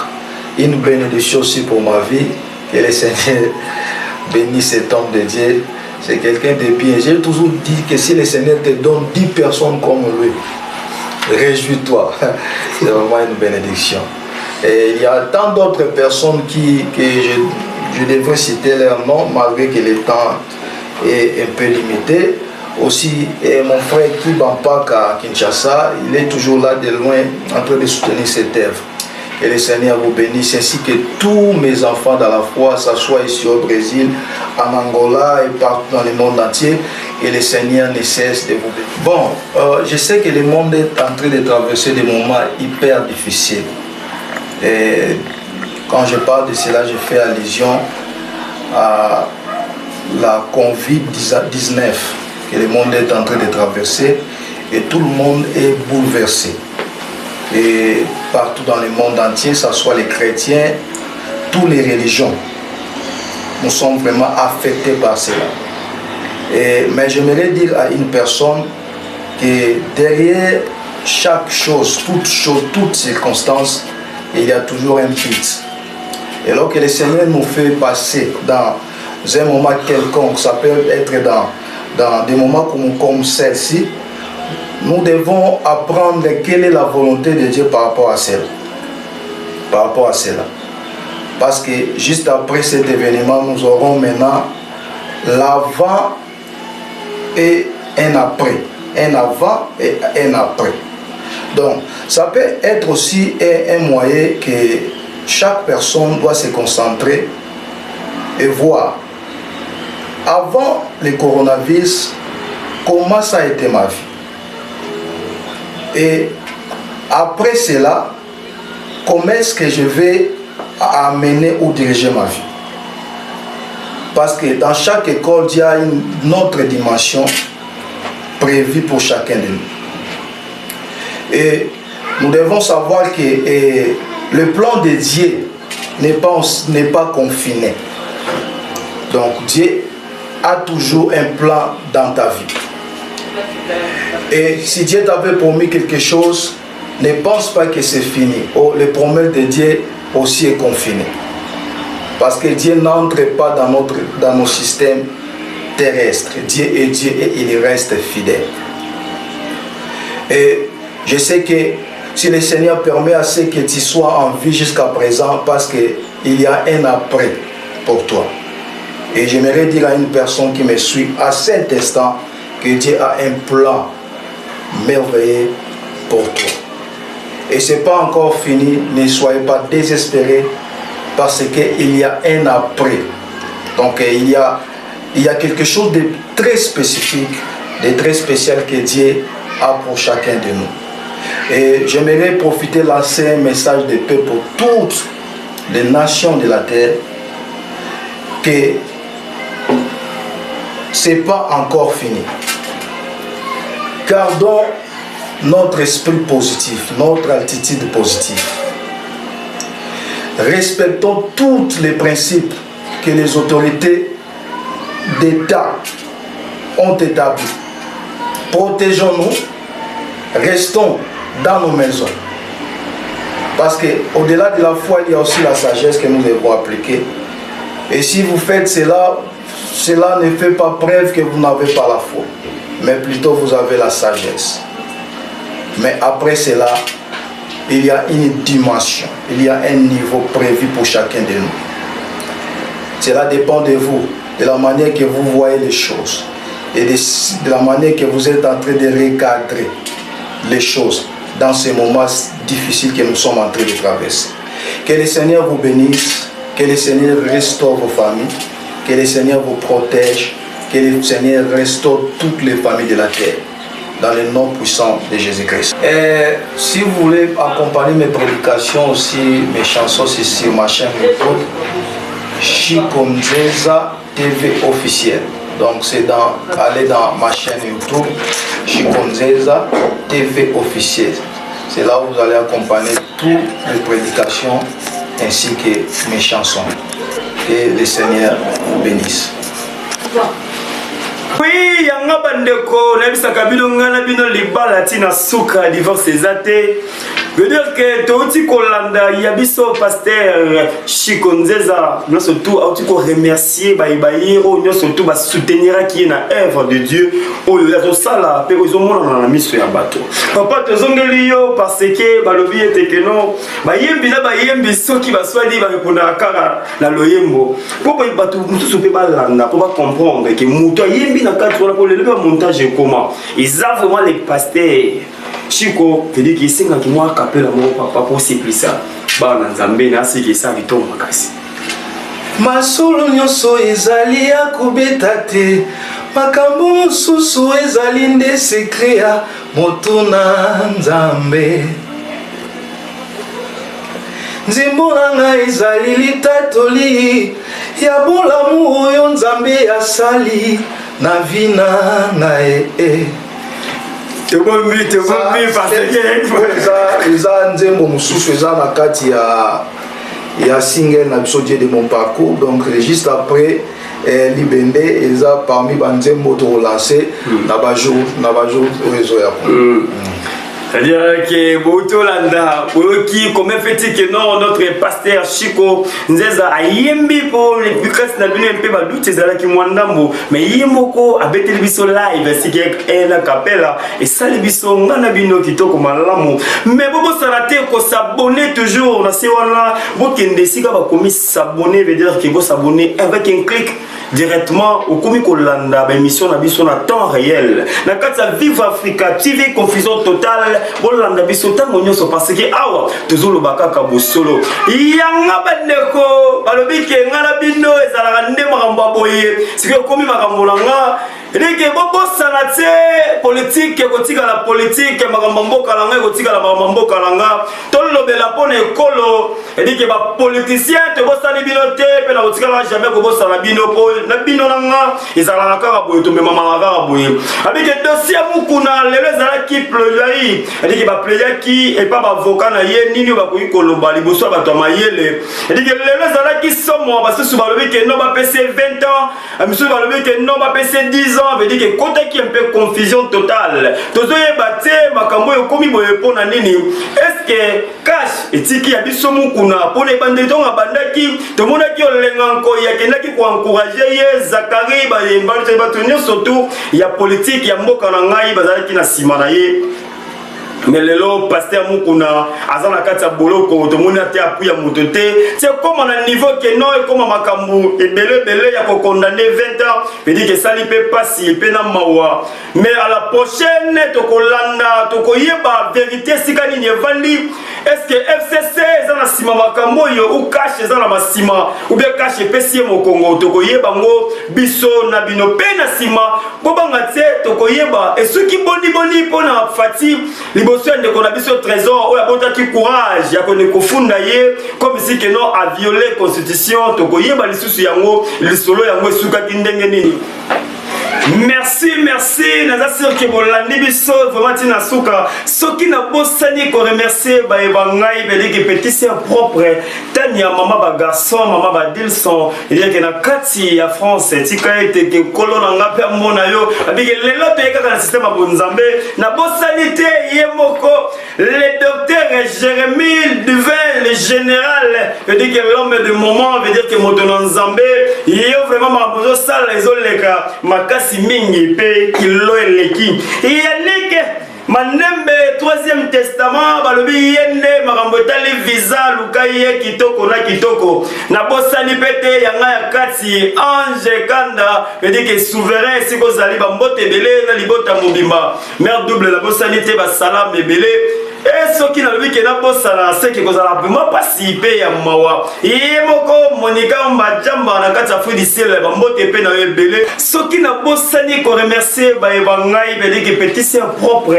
Une bénédiction aussi pour ma vie. Que le Seigneur bénisse cet homme de Dieu. C'est quelqu'un de bien. J'ai toujours dit que si le Seigneur te donne 10 personnes comme lui, réjouis-toi. C'est vraiment une bénédiction. Et il y a tant d'autres personnes que je devrais citer leur nom, malgré que le temps est un peu limité. Aussi, mon frère Kibampaka à Kinshasa, il est toujours là de loin en train de soutenir cette œuvre. Et le Seigneur vous bénisse, ainsi que tous mes enfants dans la foi, que ce soit ici au Brésil, en Angola et partout dans le monde entier. Et le Seigneur ne cesse de vous bénir. Bon, je sais que le monde est en train de traverser des moments hyper difficiles. Et quand je parle de cela, je fais allusion à la Covid-19 que le monde est en train de traverser et tout le monde est bouleversé. Et partout dans le monde entier, que ce soit les chrétiens, toutes les religions, nous sommes vraiment affectés par cela. Mais j'aimerais dire à une personne que derrière chaque chose, toute circonstance, il y a toujours un but. Et lorsque le Seigneur nous fait passer dans un moment quelconque, ça peut être dans des moments comme celle-ci, nous devons apprendre quelle est la volonté de Dieu par rapport à cela. Parce que juste après cet événement, nous aurons maintenant l'avant et un après. Un avant et un après. Donc, ça peut être aussi un moyen que chaque personne doit se concentrer et voir. Avant le coronavirus, comment ça a été ma vie? Et après cela, comment est-ce que je vais amener ou diriger ma vie? Parce que dans chaque école, il y a une autre dimension prévue pour chacun de nous. Et nous devons savoir que le plan de Dieu n'est pas confiné. Donc Dieu a toujours un plan dans ta vie. Et si Dieu t'avait promis quelque chose, ne pense pas que c'est fini. Oh, les promesses de Dieu aussi est confiné. Parce que Dieu n'entre pas dans nos systèmes terrestres. Dieu est Dieu et il reste fidèle. Et je sais que si le Seigneur permet à ce que tu sois en vie jusqu'à présent, parce qu'il y a un après pour toi. Et j'aimerais dire à une personne qui me suit à cet instant que Dieu a un plan merveilleux pour toi. Et ce n'est pas encore fini, ne soyez pas désespérés parce qu'il y a un après. Donc il y a quelque chose de très spécifique, de très spécial que Dieu a pour chacun de nous. Et j'aimerais profiter de lancer un message de paix pour toutes les nations de la terre, que ce n'est pas encore fini. Gardons notre esprit positif, notre attitude positive. Respectons tous les principes que les autorités d'État ont établis. Protégeons-nous, restons dans nos maisons. Parce qu'au-delà de la foi, il y a aussi la sagesse que nous devons appliquer. Et si vous faites cela, cela ne fait pas preuve que vous n'avez pas la foi, mais plutôt vous avez la sagesse. Mais après cela, il y a une dimension, il y a un niveau prévu pour chacun de nous. Cela dépend de vous, de la manière que vous voyez les choses et de la manière que vous êtes en train de recadrer les choses dans ces moments difficiles que nous sommes en train de traverser. Que le Seigneur vous bénisse, que le Seigneur restaure vos familles, que le Seigneur vous protège, que le Seigneur restaure toutes les familles de la terre. Dans le nom puissant de Jésus-Christ. Et si vous voulez accompagner mes prédications aussi, mes chansons, c'est sur ma chaîne YouTube, Chikonzeza TV officiel. Donc c'est aller dans ma chaîne YouTube, Chikonzeza TV officiel. C'est là où vous allez accompagner toutes mes prédications ainsi que mes chansons. Que le Seigneur vous bénisse. Oui, yanga bandeko, nabisaka bino ngana bino libala tina suka divorce ezate. Veut dire que touti kolanda yabiso pasteur Chikonzeza, nous surtout auti ko remercier baïbaïro, nous surtout ba soutenir qui est na œuvre de Dieu. Oh yo zo sala pe ozo mona na miso ya bato. Papa tozongeli yo parce que balobi ete que non, bayembi na bayembi soki ba swadi ba répondre kaka na loyembo. Pour ba bato mususu pe balanda, pour ba comprendre que muto yembi na kati wana pour le montage comment. Ils ont vraiment les pasteurs Chico, veut dire qu'il sait que moi capelle mon papa pour c'est plus ça. Bah dans Zambé na c'est que ça vito makasi. masolo nyonso ezali ya kobeta te makambo mosusu ezali nde sekre ya moto na nzambe nzembo na ngai ezali litatoli ya bolamu oyo nzambe asali na vi na ngai eza nzembo mosusu eza na kati ya single na biso Dieu de mon parcours donc juste après libende eza parmi banzembo to relancer na bajour réseau ya c'est-à-dire que Boutolanda, qui comme fait que non notre pasteur Chico Nzeza ayembi pour les bukas na bino mpe ba doute ezala ki mwandambo mais yemoko abete biso live si que la capella et ça le biso ngana bino kitoko malamu mais bobo sarate ko s'abonner toujours na se wana bokende sika ba komi s'abonner veut dire que vous s'abonner avec un clic directement au komi kolanda ba émission na biso na temps réel na kata Vive Africa TV confusion totale bolanda biso tango nyonso parce que awa tozolo bakaka bosolo yanga bandeko balobi ke ngala bino ezalaka nde makambo boye sike komi makambo langa Dike bobo sanate politique kotika la politique makambo mboka langa kotika la makambo mboka langa tolo bela pone ekolo dike ba politicien te bosali bino te pe na kotika la jamais ko bosala bino po na bino langa ezala kaka boye to mema malaka boye abike dossier mukuna lelo ezala ki pleurai dike ba pleurai ki et pas ba avocat na ye nini ba ko ikoloba liboso ba to mayele dike lelo ezala ki somo ba susu ba lobi ke no ba PC 20 ans amisu ba lobi ke no ba PC 10 ans veut dire que côté qui un peu confusion totale tozoye baté makambo yo komi boye pona nini est-ce que cash etiki ya biso mukuna pona bande tonga bandaki to monaki olenga nko ya kendaki ko encourager ye Zakari ba yembalite batonyo surtout ya politique ya mboka na ngai bazalaki na sima na ye mais lelo pasteur mukuna azana kata boloko to mona te apuya motote c'est comme na niveau que non et comme makambu et belé ya ko condamner 20 ans veut dire que ça li peut pas si pe na mawa mais à la prochaine to kolanda to koyeba vérité sikani nyevandi est-ce que FCC ezana sima makambo yo ou cash ezana masima ou bien cash pesi mo Congo to koyeba ngo biso na bino pe na sima bobanga te to koyeba et ce qui boni pona fati liboso de konabiso trésor ou abota ki courage ya kone kofunda ye comme si que non a violer constitution to koyeba lisusu yango lisolo yango suka kindenge nini. Merci naza sûr que bolandi biso vraiment tina suka soki na bosani ko remercier ba ebangai bele ke petit sœur propre tania mama ba garçon mama ba dilson il y a que na kati ya France tika ete ke kolona ngape mona yo abike lelo to yeka na système abonzambe na bosani te yemoko le docteur Jérémie Duvin le général veut dire que l'homme de moment veut dire que motono nzambe yo vraiment mabozo sala ezoleka makasi mingi pe kilo eleki yanike manembe 3e testament balobi yende makambo tali visa lukaye kitoko na kitoko na bosani pete yanga ya kati ange kanda veut dire que souverain siko zali bambote belé na libota mobimba mère double la bosani te ba salam belé et ce qui n'a vu que n'a pas ça c'est que vous allez vraiment participer à mawa et moko monika mbajamba na kata fudi ciel ba mbote pe na belé ce qui n'a pas sani ko remercier ba ebangai belé que petit sœur propre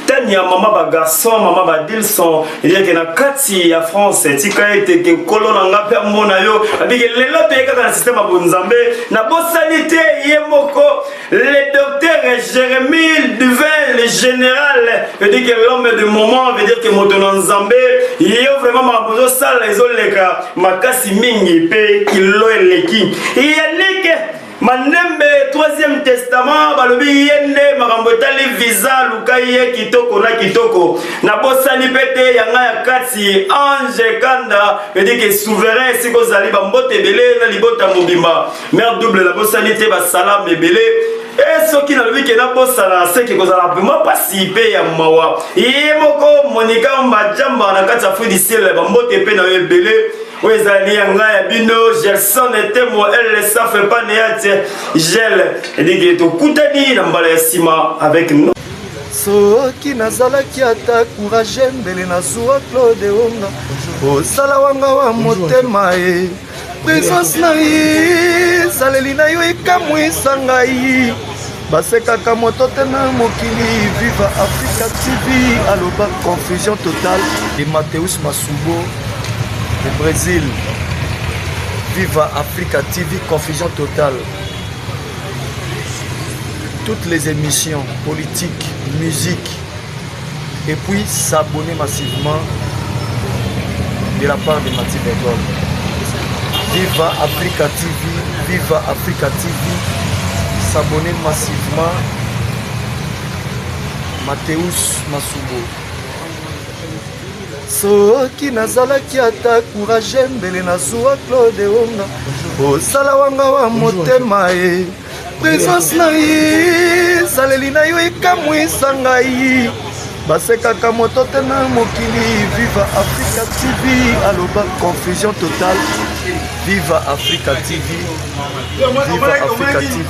tania mama ba garçon mama ba dilson il y a que na kati ya France tika ete que kolona ngape mona yo abike lelo to yeka na système abonzambe na bosani te yemoko le docteur Jérémie Duvin le général veut dire que l'homme de moment veut dire que motono nzambe yo vraiment mabozo sala ezoleka makasi mingi pe kilo eleki yanike manembe 3e testament balobi yende makambo tali visa lukaye kitoko na kitoko na bosani pete yanga ya kati ange kanda veut dire que souverain siko zali bambote belé na libota mobimba mère double la bosani te ba salam belé. Et ce qui n'a vu que n'a pas ça c'est que vous allez vraiment participer à mawa et moko monika mbajamba na kata fudi ciel ba mbote pe na belé wezali yanga ya bino Gerson était moi elle ça fait pas néate gel et dit que to kutani na mbala ya sima avec nous soki nazalaki ata courage mbele na zuwa Claude Onga osala wanga wa motema e présence na ye saleli na yo ekamwisa ngai basekaka moto te na mokili. Viva Africa TV aloba confusion totale de Mateus Masubo de Brésil. Viva Africa TV, confusion totale. Toutes les émissions politiques, musique, et puis s'abonner massivement de la part de Mathieu Bergol. Viva Africa TV, Viva Africa TV, s'abonner massivement Mateus Masubo. Soki nazalaki ata courage mbele nazuwa Claude Onga osala wanga wa motema ye présence na ye saleli na yo ekamwisa ngai basekaka moto te na mokili. Viva Africa TV aloba confusion totale. Viva Africa TV, Viva Africa TV,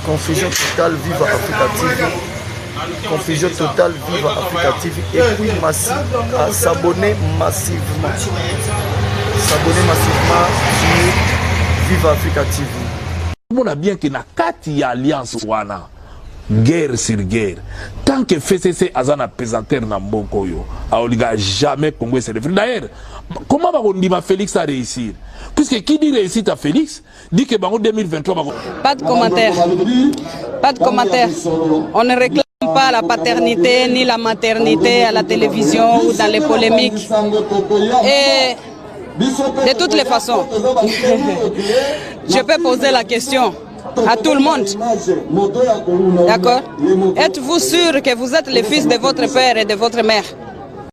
confusion totale. Viva Africa TV, confusion totale. Viva Africa TV. Et puis s'abonner massivement, s'abonner massivement sur Viva Africa TV. On a bien que na kati ya alliance wana guerre sur guerre. Tant que FCC azana pesanteur na mboko yo, aoliga jamais Congo se réfère. D'ailleurs, comment va on dit Félix a réussir? Puisque qui dit réussite à Félix dit que en 2023 pas de commentaire. Pas de commentaire. On ne réclame pas la paternité ni la maternité à la télévision ou dans les polémiques. Et de toutes les façons, je peux poser la question à tout le monde. D'accord? Êtes-vous sûr que vous êtes le fils de votre père et de votre mère?